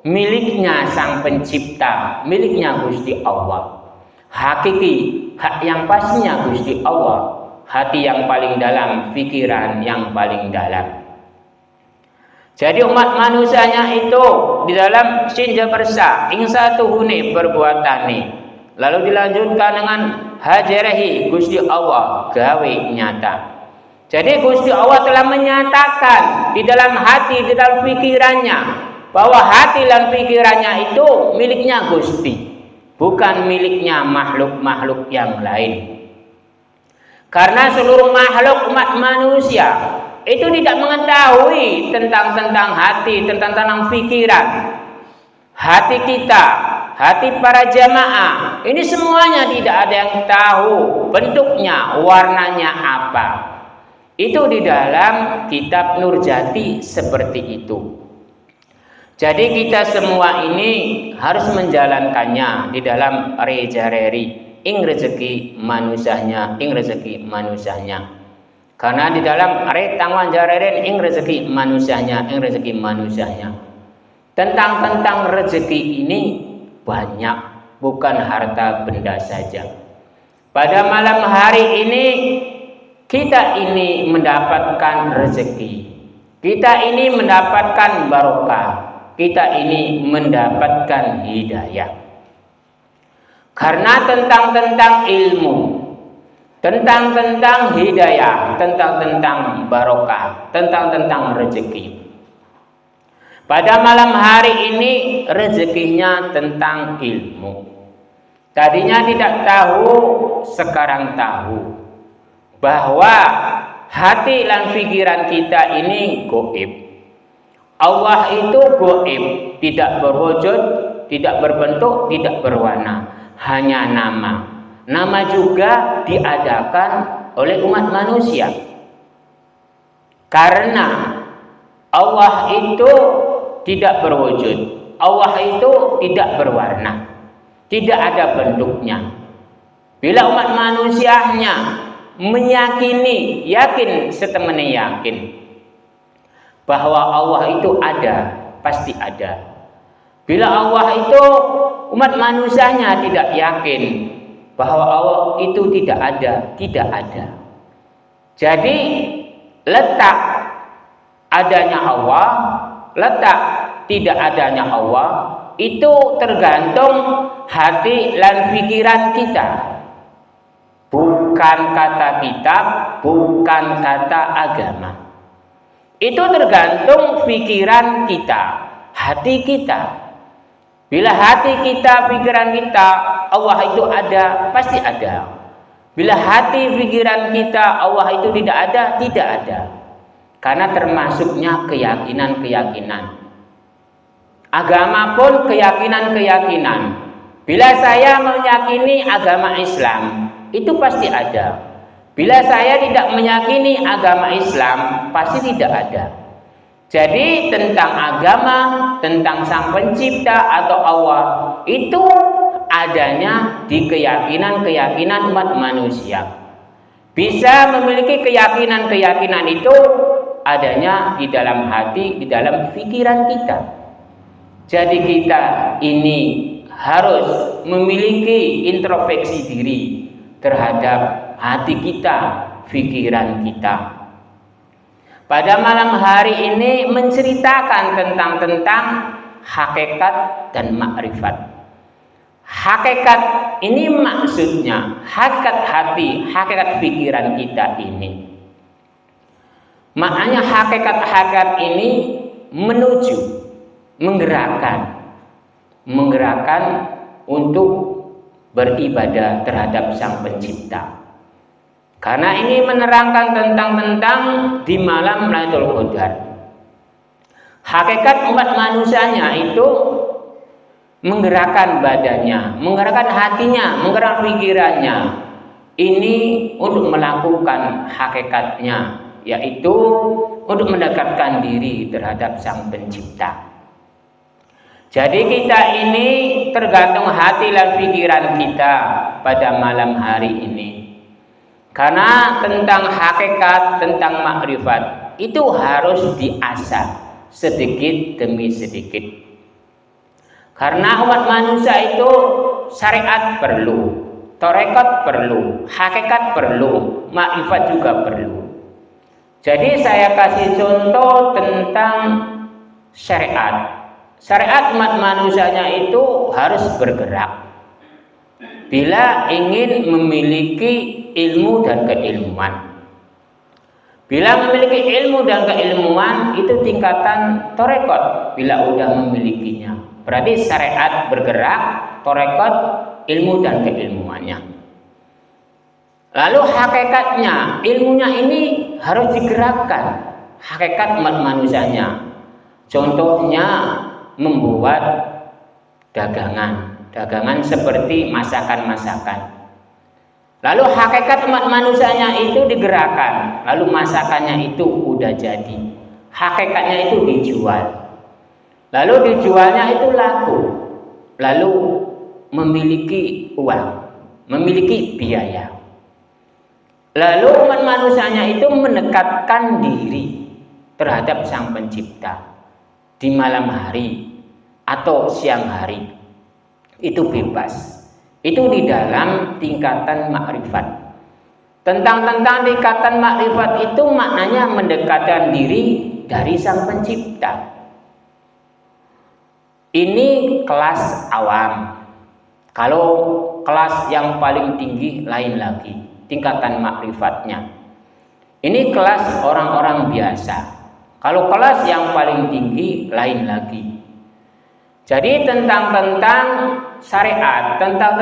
miliknya Sang Pencipta, miliknya Gusti Allah. Hakiki, hak yang pastinya Gusti Allah. Hati yang paling dalam, pikiran yang paling dalam. Jadi umat manusianya itu di dalam sinja bersa ing satu hune perbuatane. Lalu dilanjutkan dengan hajarehi Gusti Allah gawe nyata. Jadi Gusti Allah telah menyatakan di dalam hati, di dalam pikirannya bahwa hati dan pikirannya itu miliknya Gusti, bukan miliknya makhluk-makhluk yang lain. Karena seluruh makhluk umat manusia itu tidak mengetahui tentang hati, tentang pikiran. Hati kita, hati para jamaah, ini semuanya tidak ada yang tahu bentuknya, warnanya apa. Itu di dalam kitab Nurjati seperti itu. Jadi kita semua ini harus menjalankannya di dalam rejareri ing rezeki manusianya, ing rezeki manusianya. Karena di dalam retangwan jareren ing rezeki manusianya, ing rezeki manusianya. Tentang rezeki ini banyak, bukan harta benda saja. Pada malam hari ini kita ini mendapatkan rezeki, kita ini mendapatkan barokah, kita ini mendapatkan hidayah. Karena tentang ilmu, tentang hidayah, tentang barokah, tentang rezeki. Pada malam hari ini rezekinya tentang ilmu. Tadinya tidak tahu, sekarang tahu bahwa hati dan pikiran kita ini gaib. Allah itu gaib, tidak berwujud, tidak berbentuk, tidak berwarna, hanya nama. Nama juga diadakan oleh umat manusia. Karena Allah itu tidak berwujud, Allah itu tidak berwarna, tidak ada bentuknya. Bila umat manusianya meyakini, yakin setemene yakin bahwa Allah itu ada, pasti ada. Bila Allah itu umat manusianya tidak yakin bahwa Allah itu tidak ada, tidak ada. Jadi letak adanya Allah, letak tidak adanya Allah itu tergantung hati dan pikiran kita. Bukan kata kitab, bukan kata agama. Itu tergantung pikiran kita, hati kita. Bila hati kita, pikiran kita, Allah itu ada, pasti ada. Bila hati, pikiran kita, Allah itu tidak ada, tidak ada. Karena termasuknya keyakinan-keyakinan. Agama pun keyakinan-keyakinan. Bila saya meyakini agama Islam, itu pasti ada. Bila saya tidak meyakini agama Islam, pasti tidak ada. Jadi tentang agama, tentang Sang Pencipta atau Allah, itu adanya di keyakinan-keyakinan umat manusia. Bisa memiliki keyakinan-keyakinan itu adanya di dalam hati, di dalam pikiran kita. Jadi kita ini harus memiliki introspeksi diri terhadap hati kita, pikiran kita. Pada malam hari ini menceritakan tentang hakikat dan makrifat. Hakikat ini maksudnya hakikat hati, hakikat pikiran kita ini. Maknanya hakikat ini menuju, menggerakkan untuk beribadah terhadap Sang Pencipta. Karena ini menerangkan tentang di malam Lailatul Qadar. Hakikat umat manusianya itu menggerakkan badannya, menggerakkan hatinya, menggerakkan pikirannya. Ini untuk melakukan hakikatnya, yaitu untuk mendekatkan diri terhadap Sang Pencipta. Jadi kita ini tergantung hati dan pikiran kita pada malam hari ini. Karena tentang hakikat, tentang makrifat itu harus diasah sedikit demi sedikit. Karena umat manusia itu syariat perlu, tarekat perlu, hakikat perlu, makrifat juga perlu. Jadi saya kasih contoh tentang syariat. Syariat umat manusianya itu harus bergerak bila ingin memiliki ilmu dan keilmuan. Bila memiliki ilmu dan keilmuan itu tingkatan tarekat bila udah memilikinya. Berarti syariat bergerak, tarekat, ilmu dan keilmuannya. Lalu hakikatnya, ilmunya ini harus digerakkan. Hakikat umat manusianya. Contohnya membuat dagangan seperti masakan-masakan. Lalu hakikat umat manusianya itu digerakkan, lalu masakannya itu udah jadi. Hakikatnya itu dijual. Lalu dijualnya itu laku. Lalu memiliki uang, memiliki biaya. Lalu umat manusianya itu mendekatkan diri terhadap Sang Pencipta di malam hari atau siang hari. Itu bebas. Itu di dalam tingkatan makrifat. Tentang tingkatan makrifat itu maknanya mendekatkan diri dari Sang Pencipta. Ini kelas awam. Kalau kelas yang paling tinggi lain lagi, tingkatan makrifatnya. Ini kelas orang-orang biasa. Kalau kelas yang paling tinggi lain lagi. Jadi tentang syariat, tentang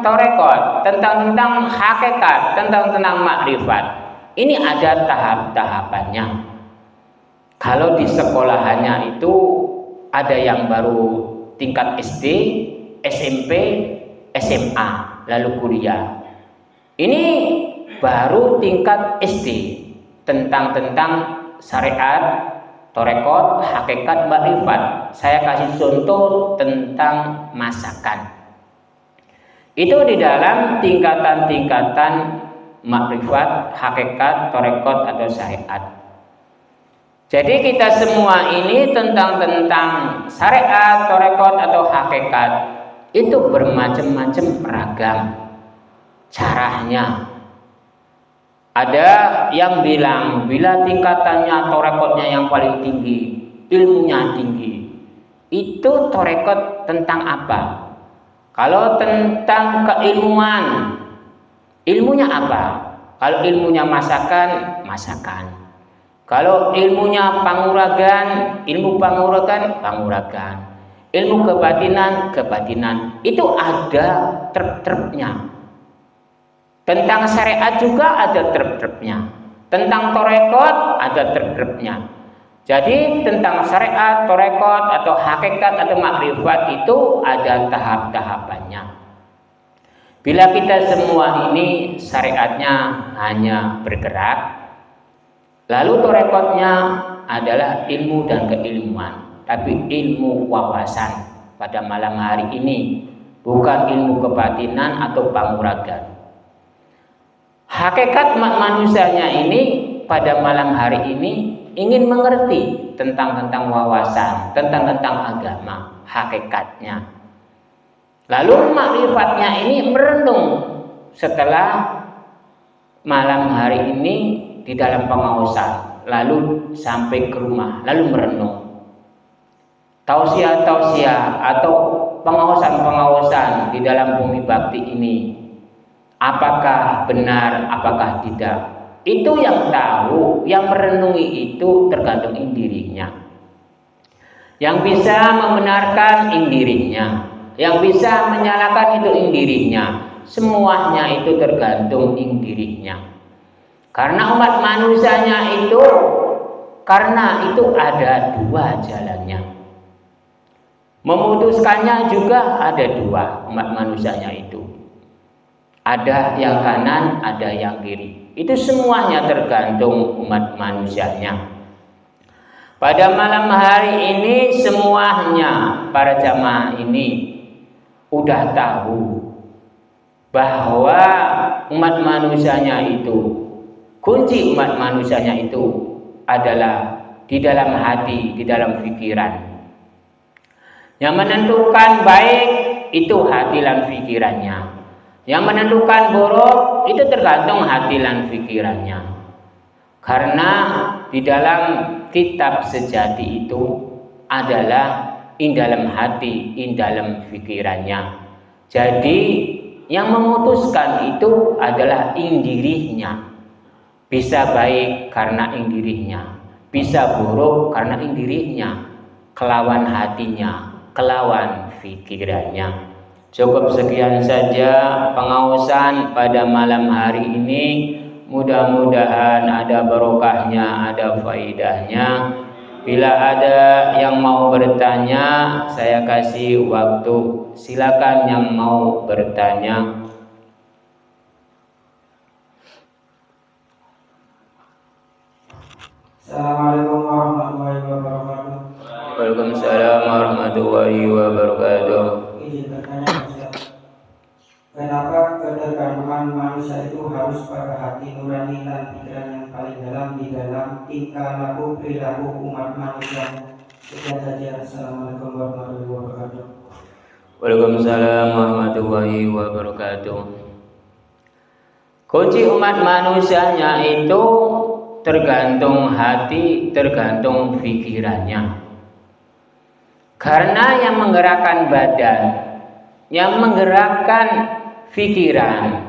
tarekat, tentang hakikat, tentang makrifat. Ini ada tahap-tahapannya. Kalau di sekolahannya itu ada yang baru tingkat SD, SMP, SMA, lalu kuliah. Ini baru tingkat SD tentang syariat, tarekat, hakikat, makrifat. Saya kasih contoh tentang masakan. Itu di dalam tingkatan-tingkatan makrifat, hakikat, tarekat atau syariat. Jadi kita semua ini tentang syariat, tarekat atau hakikat itu bermacam-macam ragam caranya. Ada yang bilang bila tingkatannya tarekatnya yang paling tinggi, ilmunya tinggi. Itu tarekat tentang apa? Kalau tentang keilmuan, ilmunya apa? Kalau ilmunya masakan. Kalau ilmunya panguragan, ilmu panguragan. Ilmu kebatinan. Itu ada terp-terpnya. Tentang syariat juga ada terp-terpnya. Tentang tarekat ada terp-terpnya. Jadi tentang syariat, tarekat atau hakikat atau makrifat itu ada tahap-tahapannya. Bila kita semua ini syariatnya hanya bergerak, lalu tarekatnya adalah ilmu dan keilmuan, tapi ilmu wawasan pada malam hari ini, bukan ilmu kebatinan atau panguragan. Hakikat manusianya ini pada malam hari ini ingin mengerti tentang wawasan, tentang agama, hakikatnya. Lalu makrifatnya ini merenung setelah malam hari ini di dalam pengawasan, lalu sampai ke rumah, lalu merenung. Tausiah atau pengawasan di dalam bumi bakti ini, apakah benar, apakah tidak? Itu yang tahu, yang merenungi itu tergantung dirinya. Yang bisa membenarkan dirinya, yang bisa menyalahkan itu dirinya. Semuanya itu tergantung dirinya. Karena umat manusianya itu, karena itu ada dua jalannya. Memutuskannya juga ada dua umat manusianya itu. Ada yang kanan, ada yang kiri. Itu semuanya tergantung umat manusianya. Pada malam hari ini semuanya para jamaah ini udah tahu bahwa umat manusianya itu, kunci umat manusianya itu adalah di dalam hati, di dalam pikiran. Yang menentukan baik itu hati dan pikirannya. Yang menentukan buruk itu tergantung hati dan pikirannya. Karena di dalam kitab sejati itu adalah in dalam hati, in dalam pikirannya. Jadi yang memutuskan itu adalah in dirinya. Bisa baik karena in dirinya, bisa buruk karena in dirinya, kelawan hatinya, kelawan pikirannya. Cukup sekian saja pengausan pada malam hari ini. Mudah-mudahan ada barokahnya, ada faidahnya. Bila ada yang mau bertanya, saya kasih waktu. Silakan yang mau bertanya. Assalamualaikum warahmatullahi wabarakatuh. Waalaikumsalam warahmatullahi wabarakatuh. Izin bertanya, Ustaz. Kenapa ketergantungan manusia itu harus pada hati nurani dan pikiran yang paling dalam di dalam tingkah laku perilaku umat manusia? Sekian saja. Assalamualaikum warahmatullahi wabarakatuh. Waalaikumsalam warahmatullahi wabarakatuh. Kunci umat manusianya itu tergantung hati, tergantung pikirannya. Karena yang menggerakkan badan, yang menggerakkan pikiran.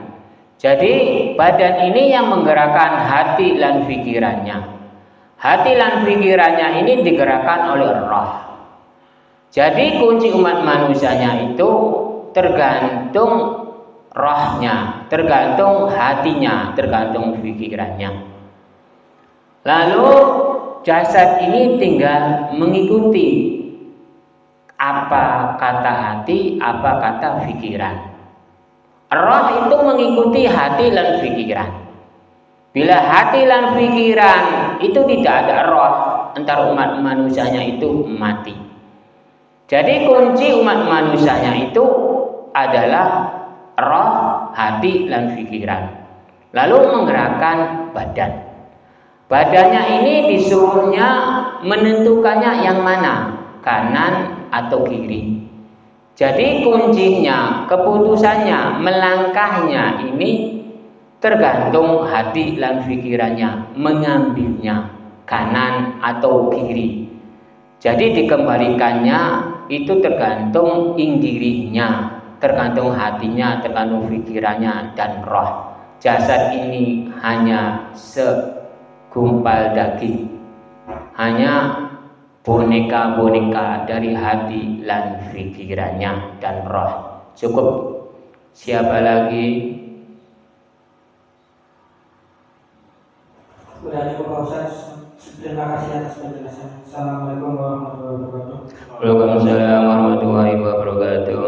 Jadi badan ini yang menggerakkan hati dan pikirannya. Hati dan pikirannya ini digerakkan oleh roh. Jadi kunci umat manusianya itu tergantung rohnya, tergantung hatinya, tergantung pikirannya. Lalu jasad ini tinggal mengikuti apa kata hati, apa kata pikiran. Roh itu mengikuti hati dan pikiran. Bila hati dan pikiran itu tidak ada roh, antara umat manusianya itu mati. Jadi kunci umat manusianya itu adalah roh, hati, dan pikiran. Lalu menggerakkan badan. Badannya ini disuruhnya menentukannya yang mana, kanan atau kiri. Jadi kuncinya, keputusannya, melangkahnya ini tergantung hati dan pikirannya, mengambilnya kanan atau kiri. Jadi dikembalikannya itu tergantung dirinya, tergantung hatinya, tergantung pikirannya dan roh. Jasad ini hanya segumpal daging, hanya boneka-boneka dari hati dan pikirannya dan roh. Cukup. Siapa lagi? Sudah cukup, Ustaz. Terima kasih atas penjelasan. Assalamualaikum warahmatullahi wabarakatuh. Waalaikumsalam warahmatullahi wabarakatuh.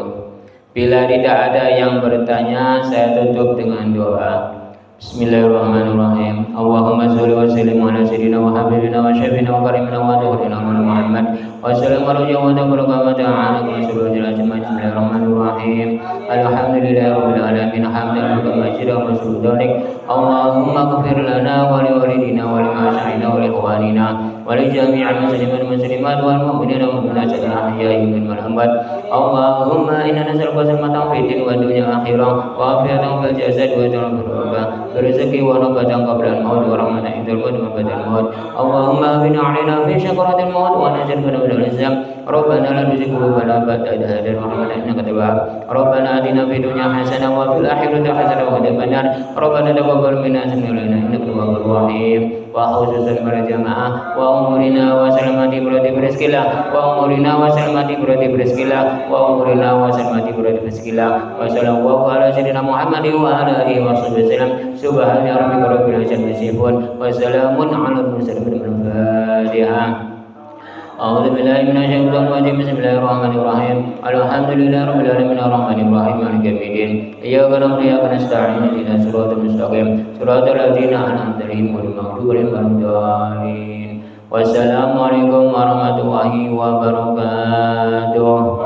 Bila tidak ada yang bertanya, saya tutup dengan doa. Bismillahirrahmanirrahim. Allahumma sholli wa sallim ala sayyidina wa habibina wa syafiina wa karimina wa nabiyyina Muhammad wa sallam ala wa tabaraka wa ta'ala wa sallallahu alaihi wasallam. Bismillahirrahmanirrahim. Alhamdulillahirabbil alamin hamdan majidan wa syukuran. Allahumma ighfir lana wa li walidina wa li masyayina wa li ikhwanina wa li jami'il muslimin muslimat wal mu'minina wal mu'minat al-ahya'i minhum wal amwat. Allahumma inna nas'aluka salamatan fid din wa dunya akhirah wa afiyatan fil jasad wa tarabba rezeki wa nabatan qabla al-maut wa rahmatan indal maut wa ba'dal maut. Allahumma bina 'alaina fi syakaratil maut wa najirna min al-azab. Rabbana la tuzigh qulubana ba'da idh hadaytana wa hab lana innaka tawwab. Rabbana atina fid dunya hasanah wa fil akhirati hasanah wa qina adzabannar. Rabbana taqabbal minna innaka tawwabur rahim. Wa khususan para jamaah wa umurina wa salamati berarti berizkilah wa umurina wa salamati berarti berizkilah wa umurina wa salamati berarti berizkilah wa sallallahu ala sayyidina Muhammadin wa ala alihi wa sahbihi wasallam. Subhana rabbika rabbil izzati amma yasifun wa salamun alal mursalin. Al-Fatihah. A'udzu billahi minasyaitonir rajim. Bismillahirrahmanirrahim. Alhamdulillahi rabbil alamin arrahmanir rahim maliki yaumiddin. Iyyaka na'budu wa iyyaka nasta'in ihdinas siratal mustaqim siratal ladzina an'amta 'alaihim ghairil maghdubi 'alaihim waladdallin. Wassalamualaikum warahmatullahi wabarakatuh.